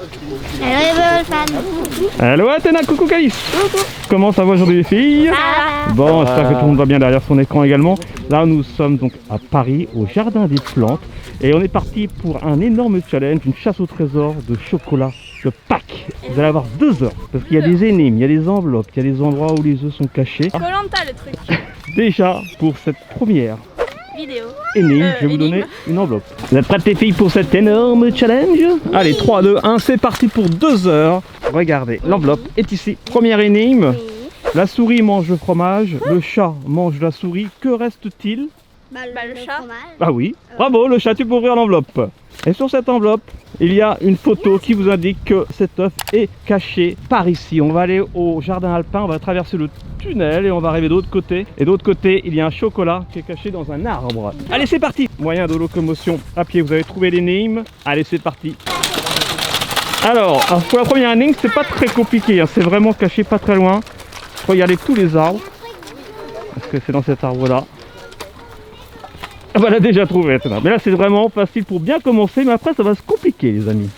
Hello fan. Hello Athéna, coucou Calice. Coucou. Comment ça va aujourd'hui les filles? Ça va. Bon, j'espère que tout le monde va bien derrière son écran également. Là nous sommes donc à Paris, au Jardin des Plantes. Et on est parti pour un énorme challenge, une chasse au trésor de chocolat de Pâques. Vous allez avoir 2 heures, parce qu'il y a des énigmes, il y a des enveloppes, il y a des endroits où les œufs sont cachés. Koh-Lanta le truc. Déjà, pour cette première Vidéo. énigme, je vais vous donner une enveloppe. Vous êtes prêtes les filles pour cet énorme challenge? Allez, 3, 2, 1, c'est parti pour 2 heures. Regardez, l'enveloppe est ici. Première énigme. La souris mange le fromage, le chat mange la souris. Que reste-t-il? Le chat. Fromage. Ah oui, bravo, le chat, tu peux ouvrir l'enveloppe. Et sur cette enveloppe, il y a une photo qui vous indique que cet œuf est caché par ici. On va aller au jardin alpin, on va traverser le tunnel et on va arriver de l'autre côté. Et de l'autre côté, il y a un chocolat qui est caché dans un arbre. Allez, c'est parti. Moyen de locomotion à pied, vous avez trouvé l'énigme. Allez, c'est parti. Alors, pour la première énigme, c'est pas très compliqué, hein. C'est vraiment caché pas très loin. Regardez tous les arbres. Est-ce que c'est dans cet arbre-là? Ah bah, elle a déjà trouvé. Mais là, c'est vraiment facile pour bien commencer, mais après, ça va se compliquer, les amis.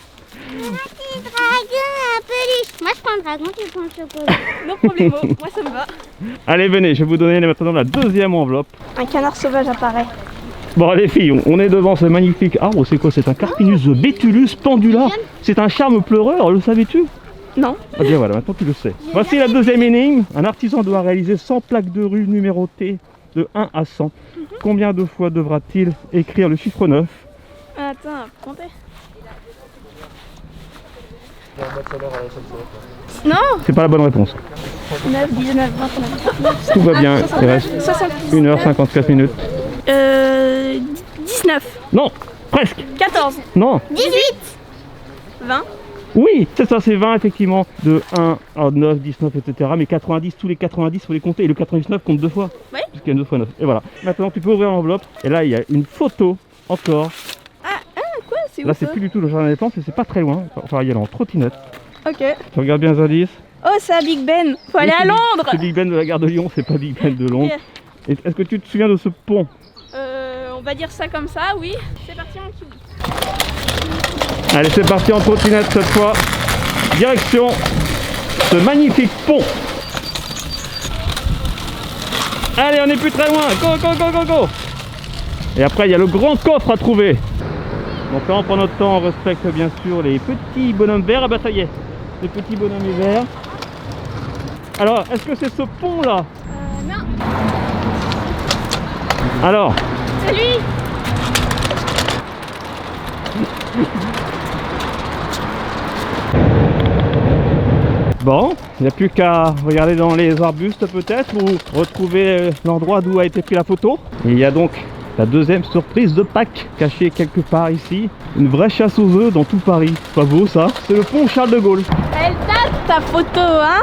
Petit dragon un peu liche. Moi je prends le dragon, tu prends le chocolat. No problemo, moi ça me va. Allez, venez, je vais vous donner maintenant la deuxième enveloppe. Un canard sauvage apparaît. Bon, les filles, on est devant ce magnifique arbre. C'est quoi? C'est un Carpinus betulus pendula. C'est un charme pleureur, le savais-tu? Non. Ah bien voilà, maintenant tu le sais. Voici la deuxième énigme. Un artisan doit réaliser 100 plaques de rue numérotées de 1 à 100. Combien de fois devra-t-il écrire le chiffre 9? Attends, comptez. Non. C'est pas la bonne réponse. 9, 19, 29. Tout va bien, il reste 1h54 minutes. 19. Non, presque. 14. Non, 18. 20. oui, c'est ça, c'est 20 effectivement. De 1 à 9, 19, etc. Mais 90, tous les 90, il faut les compter. Et le 99 compte 2 fois. Oui. Parce qu'il y a 2 fois 9. Et voilà. Maintenant, tu peux ouvrir l'enveloppe. Et là, il y a une photo encore. Quoi? C'est où Là, ça? c'est plus du tout le jardin des plantes, c'est pas très loin. Enfin, il y a en trottinette. Ok. Tu regardes bien les indices. Oh, c'est à Big Ben. Faut aller à Londres. C'est Big Ben de la gare de Lyon, c'est pas Big Ben de Londres. Ok. Et est-ce que tu te souviens de ce pont? On va dire ça comme ça, oui. C'est parti en kiwi. Allez, c'est parti en trottinette cette fois. Direction ce magnifique pont. Allez, on n'est plus très loin. Go, go, go, go, go. Et après, il y a le grand coffre à trouver. Donc là, on prend notre temps, on respecte bien sûr les petits bonhommes verts. Ah bah ça y est, les petits bonhommes verts. Alors, est-ce que c'est ce pont-là? Non. Alors, C'est lui. bon, il n'y a plus qu'à regarder dans les arbustes peut-être ou retrouver l'endroit d'où a été prise la photo. Et il y a donc la deuxième surprise de Pâques cachée quelque part ici. Une vraie chasse aux œufs dans tout Paris. Pas beau ça? C'est le pont Charles de Gaulle. Elle date ta photo, hein?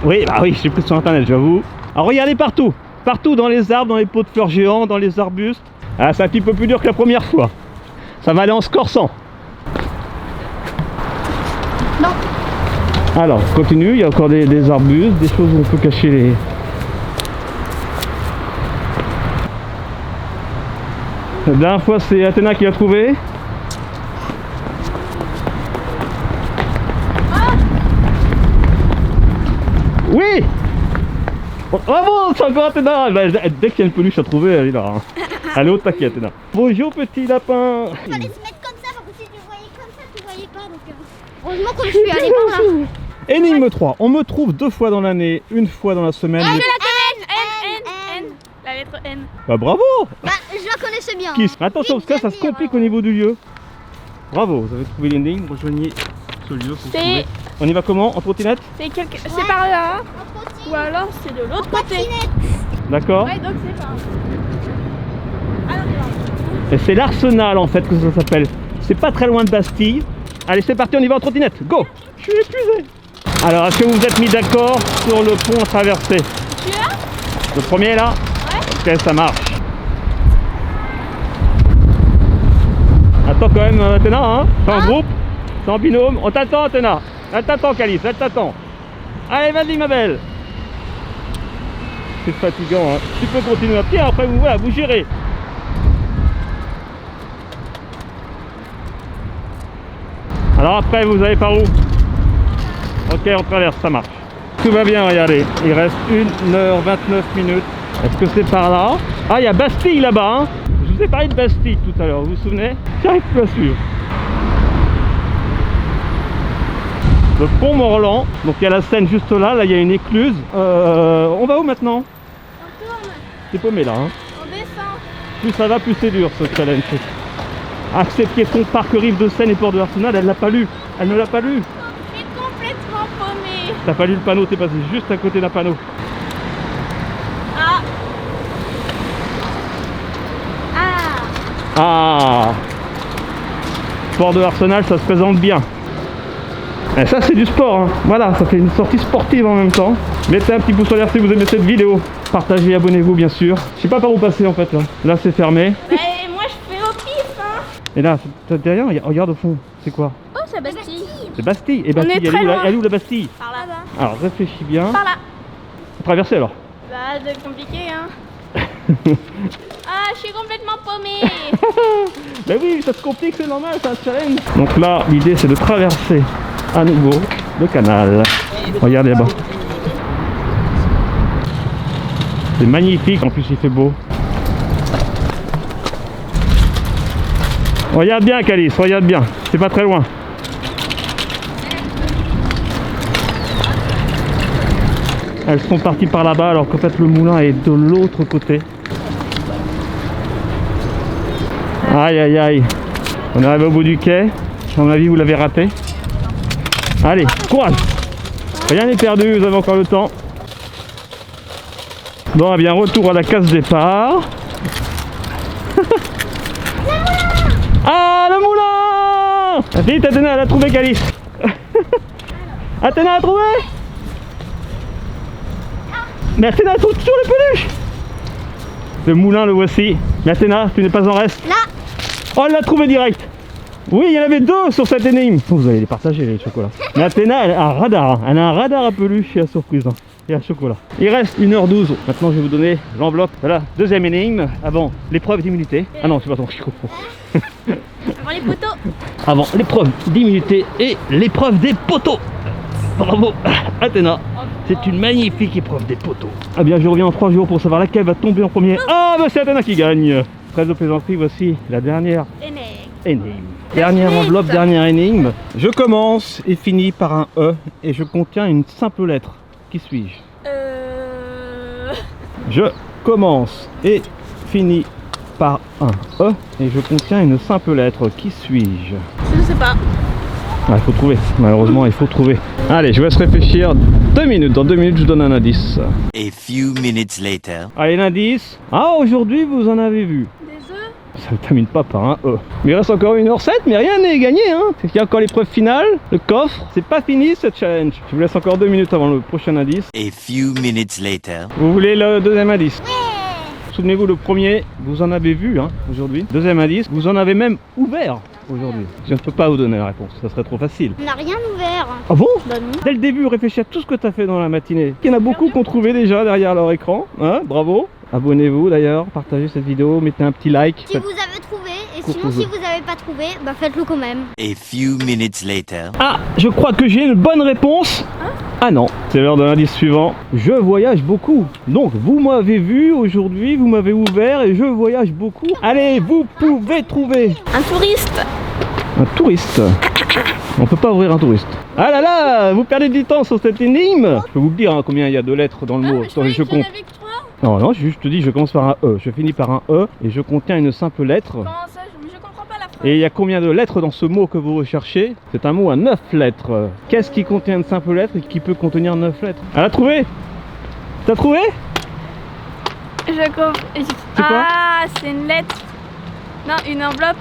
Oui, bah oui, je l'ai pris sur internet, j'avoue. Alors regardez partout. Partout dans les arbres, dans les pots de fleurs géants, dans les arbustes. Ah, c'est un petit peu plus dur que la première fois. Ça va aller en se corsant. Non. Alors, continue, il y a encore des arbustes, des choses où on peut cacher les... La dernière fois, c'est Athéna qui l'a trouvé. Oui! Bravo, c'est encore Athéna! Dès qu'il y a une peluche à trouver, elle est là. Elle est au taquet, Athéna. Bonjour, petit lapin! Il fallait se mettre comme ça, parce que si tu voyais comme ça, tu voyais pas. Donc, heureusement que je suis allée par là. Énigme 3. On me trouve 2 fois dans l'année, une fois dans la semaine. Je la connais. N. La lettre N. Bah bravo! Bah, je la connaissais bien. Kiss. Attention, parce que là, ça se complique au niveau du lieu. Bravo, vous avez trouvé l'énigme. Rejoignez ce lieu pour trouver. On y va comment? En trottinette? C'est par là. Ou alors c'est de l'autre côté. D'accord. Ouais, donc c'est par là. Alors, c'est là. Et c'est l'Arsenal en fait que ça s'appelle. C'est pas très loin de Bastille. Allez, c'est parti, on y va en trottinette. Go! Je suis épuisé. Alors, est-ce que vous vous êtes mis d'accord sur le pont à traverser? Celui-là? Le premier là? Ouais. Ok, ça marche. Attends quand même, Athéna, hein? C'est en groupe, c'est en binôme. On t'attend, Athéna. Elle t'attend, Calice, elle t'attend. Allez, vas-y, ma belle. C'est fatigant, hein? Tu peux continuer à pied, après vous, voilà, vous gérez. Alors après, vous allez par où? Ok, on traverse, ça marche. Tout va bien, regardez. Il reste 1h29 minutes. Est-ce que c'est par là? Ah, il y a Bastille là-bas. Hein. Je vous ai parlé de Bastille tout à l'heure, vous vous souvenez? J'arrive plus à suivre. Le pont Morland. Donc il y a la Seine juste là. Là, il y a une écluse. On va où maintenant? On tourne. C'est paumé là. Hein. On descend. Plus ça va, plus c'est dur ce challenge. Accepter son parc rive de Seine et port de l'Arsenal, elle l'a pas lu. Elle ne l'a pas lu. Je suis complètement paumée. T'as pas lu le panneau, t'es passé juste à côté d'un panneau. Ah, Ah. Ah, Port de l'Arsenal, ça se présente bien. Et ça c'est du sport, hein. Voilà, ça fait une sortie sportive en même temps. Mettez un petit pouce en l'air si vous aimez cette vidéo. Partagez, abonnez-vous bien sûr. Je sais pas par où passer en fait là. Là c'est fermé. bah, moi je fais au pif, hein. Et là, derrière, regarde au fond, c'est quoi? Oh, c'est Bastille. C'est Bastille. Et On est Bastille, très loin. elle est où la Bastille? Par là. Alors réfléchis bien. Par là. Faut traverser alors. Bah, c'est compliqué, hein. Ah, je suis complètement paumée. Ben oui, ça se complique, c'est normal, c'est un challenge. Donc là, l'idée c'est de traverser à nouveau le canal. Regardez là-bas. C'est magnifique, en plus il fait beau. Regarde bien Calice, regarde bien, c'est pas très loin. Elles sont parties par là-bas alors qu'en fait le moulin est de l'autre côté. Aïe aïe aïe. On est arrivé au bout du quai. À mon avis vous l'avez raté. Allez, courage. Rien n'est perdu, vous avez encore le temps. Bon, eh bien retour à la case départ. Ah, le moulin! Vite, Athéna, elle a trouvé Calice. Athéna a trouvé? Mais Athéna, elle trouve toujours les peluches. Le moulin, le voici. Mais Athéna, tu n'es pas en reste. Là. Oh, elle l'a trouvé direct. Oui, il y en avait deux sur cette énigme. Vous allez les partager, les chocolats. Mais Athéna, elle a un radar. Hein. Elle a un radar à peluche et à surprise. Hein. Et à chocolat. Il reste 1h12. Maintenant, je vais vous donner l'enveloppe. Voilà, deuxième énigme. Avant l'épreuve d'immunité. Ah non, c'est pas ton, je comprends. Avant les poteaux. Avant l'épreuve d'immunité et l'épreuve des poteaux. Bravo, Athéna. C'est une magnifique épreuve des poteaux. Ah bien, je reviens en 3 jours pour savoir laquelle va tomber en premier. Ah, bah c'est Athéna qui gagne. Trêve de plaisanterie, voici la dernière énigme. Dernière enveloppe, dernière énigme. Je commence et finis par un E et je contiens une simple lettre. Qui suis-je? Je commence et finis par un E et je contiens une simple lettre. Qui suis-je? Je sais pas. Ah, il faut trouver, malheureusement il faut trouver. Allez, je vous laisse réfléchir 2 minutes. Dans 2 minutes, je vous donne un indice. A few minutes later. Allez, l'indice. Ah, aujourd'hui, vous en avez vu. Des œufs. Ça ne termine pas par un E. Mais il reste encore 1h07, mais rien n'est gagné. Hein. Il y a encore l'épreuve finale, le coffre. C'est pas fini ce challenge. Je vous laisse encore 2 minutes avant le prochain indice. A few minutes later. Vous voulez le deuxième indice? Souvenez-vous, le premier, vous en avez vu hein, aujourd'hui. Deuxième indice, vous en avez même ouvert aujourd'hui. Je ne peux pas vous donner la réponse, ça serait trop facile. On n'a rien ouvert. Ah bon? Bah non. Dès le début, réfléchis à tout ce que tu as fait dans la matinée. Il y en a beaucoup qui ont trouvé déjà derrière leur écran. Hein, bravo. Abonnez-vous d'ailleurs, partagez cette vidéo, mettez un petit like. Si vous avez trouvé, et Coucou. sinon si vous n'avez pas trouvé, bah faites-le quand même. A few minutes later. Ah, je crois que j'ai une bonne réponse. Ah non, c'est l'heure de l'indice suivant. Je voyage beaucoup. Donc, vous m'avez vu aujourd'hui, vous m'avez ouvert et je voyage beaucoup. Allez, vous pouvez trouver Un touriste. un touriste. On peut pas ouvrir un touriste. Ah là là, vous perdez du temps sur cette énigme. Je peux vous le dire hein, combien il y a de lettres dans le mot. Attendez, je compte. Avec 3. Non, non, je te dis, je commence par un E. Je finis par un E et je contiens une simple lettre. Comment ça? Je comprends pas la phrase. Et il y a combien de lettres dans ce mot que vous recherchez? C'est un mot à 9 lettres. Qu'est-ce qui contient une simple lettre et qui peut contenir 9 lettres? Elle a trouvé? T'as trouvé? Je comprends. C'est quoi? Ah, c'est une lettre. Non, une enveloppe.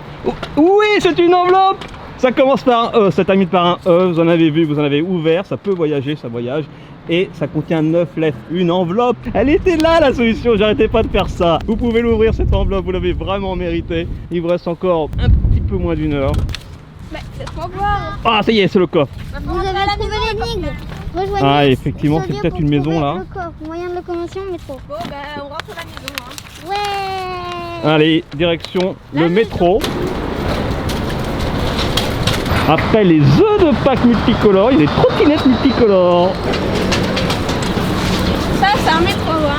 Oui, c'est une enveloppe! Ça commence par un E, ça termine par un E, vous en avez vu, vous en avez ouvert, ça peut voyager, ça voyage. Et ça contient 9 lettres, une enveloppe. Elle était là la solution, j'arrêtais pas de faire ça. Vous pouvez l'ouvrir cette enveloppe, vous l'avez vraiment mérité. Il vous reste encore un petit peu moins d'1 heure. Mais laisse-moi voir. Ah ça y est, c'est le coffre. Vous avez trouvé l'énigme. Rejoignez. Ah effectivement, c'est Claudia peut-être pour une maison trouver là. le coffre. Moyen de locomotion, métro. Bon, ben, on rentre à la maison. Hein. Ouais. Allez, direction le métro. Après les œufs de Pâques multicolores, il y a des trottinettes multicolores. Ça, c'est un métro, hein.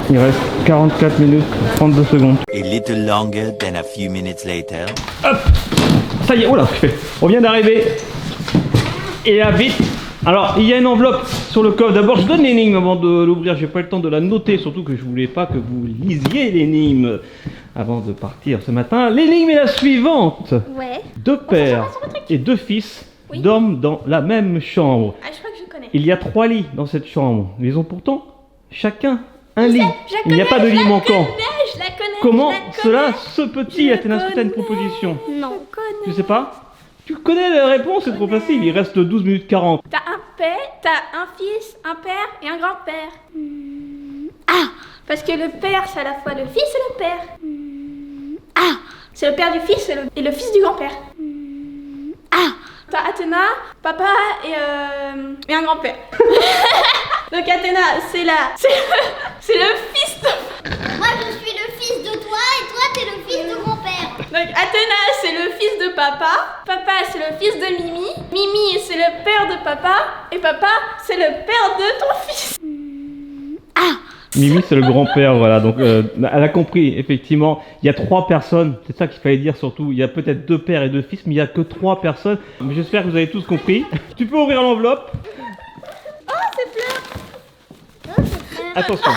Il reste 44 minutes, 32 secondes. A little longer than a few minutes later. Hop, ça y est, oh là, on vient d'arriver. Et là, vite. Alors, il y a une enveloppe sur le coffre. D'abord, je donne l'énigme avant de l'ouvrir. J'ai pas eu le temps de la noter, surtout que je voulais pas que vous lisiez l'énigme avant de partir ce matin. L'énigme est la suivante. Ouais. Deux pères et deux fils Oui. dorment dans la même chambre. Ah, je crois que je connais. Il y a 3 lits dans cette chambre. Mais ils ont pourtant chacun un lit. Je la Il n'y a connais, pas de lit manquant. Je la connais. Comment je la connais. cela se peut-il? Je Athéna, est-ce que tu as une connais. proposition? Non. Je connais. Tu sais pas? Tu connais la réponse, c'est trop facile. Il reste 12 minutes 40. T'as un père, t'as un fils, un père et un grand-père. Ah, parce que le père, c'est à la fois le fils et le père. Ah, c'est le père du fils et le fils du grand-père. Ah, t'as Athéna, papa et un grand-père. Donc Athéna, c'est le fils de... Moi, je suis le fils de toi et toi, t'es le fils de mon père. Donc Athéna, c'est le fils de papa. Papa, c'est le fils de Mimi. Mimi, c'est le père de papa. Et papa, c'est le père de ton fils. Mimi, c'est le grand-père, voilà. Donc, elle a compris, effectivement. Il y a 3 personnes. C'est ça qu'il fallait dire surtout. Il y a peut-être 2 pères et 2 fils, mais il n'y a que 3 personnes. Mais j'espère que vous avez tous compris. Tu peux ouvrir l'enveloppe. Oh, c'est plein. Attention.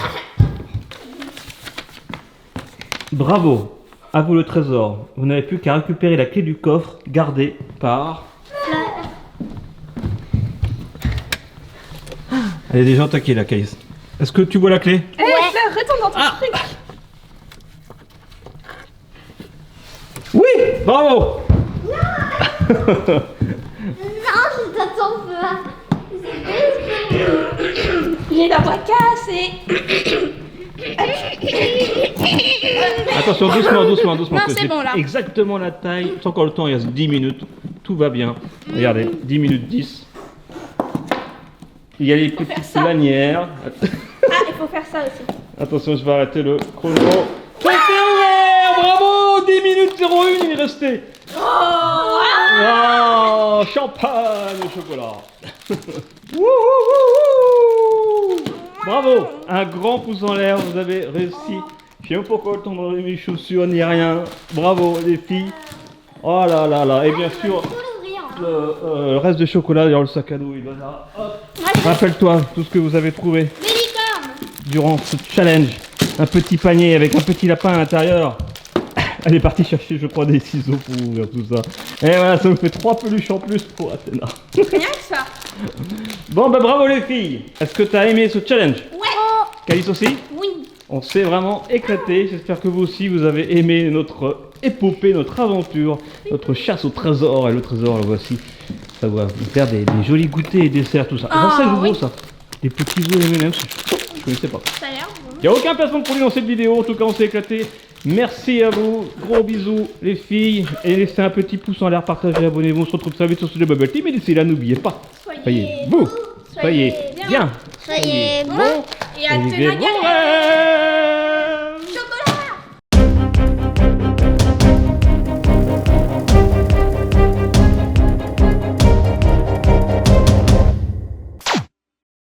Bravo. À vous le trésor. Vous n'avez plus qu'à récupérer la clé du coffre gardée par... Elle est déjà attaquée, la caisse. Est-ce que tu vois la clé? Eh, Fleur, retourne dans ton truc. Oui. Bravo. Non, je t'attends pas. J'ai la voix cassée. Attention, doucement. Non, que c'est bon, là. Exactement la taille. C'est encore le temps, il reste 10 minutes. Tout va bien. Regardez, 10 minutes 10. Il y a les petites ça. lanières. Ah, il faut faire ça aussi. Attention, je vais arrêter le chrono. C'est terminé. Bravo. 10 minutes 01, il est resté. Oh, champagne au chocolat. Wouhouhouhou. Bravo. Un grand pouce en l'air, vous avez réussi. Je sais pas pourquoi le temps dans mes chaussures ni rien. Bravo les filles. Oh là là là. Et bien sûr, le reste de chocolat dans le sac à dos, il va là. Hop. Rappelle-toi tout ce que vous avez trouvé Des licornes. durant ce challenge. Un petit panier avec un petit lapin à l'intérieur. Elle est partie chercher, je crois, des ciseaux pour ouvrir tout ça. Et voilà, ça me fait 3 peluches en plus pour Athéna. Rien que ça. Bon, bah bravo les filles. Est-ce que tu as aimé ce challenge? Ouais. Calice aussi? Oui. On s'est vraiment éclaté. J'espère que vous aussi, vous avez aimé notre épopée, notre aventure, notre chasse au trésor. Et le trésor, le voici. Ça va vous faire des jolis goûters et desserts, tout ça. Ah, Ça, c'est nouveau, oui. ça. Des petits œufs M&M's. Je connaissais pas. Ça a l'air bon. Il n'y a aucun placement de produit dans cette vidéo. En tout cas, on s'est éclaté. Merci à vous. Gros bisous, les filles. Et laissez un petit pouce en l'air, partagez, abonnez-vous. On se retrouve très vite sur ce Bubble Team. Mais d'ici là, n'oubliez pas. Soyez vous. Soyez bien. Soyez bon. Et Athéna Vivez vos galère. rêves.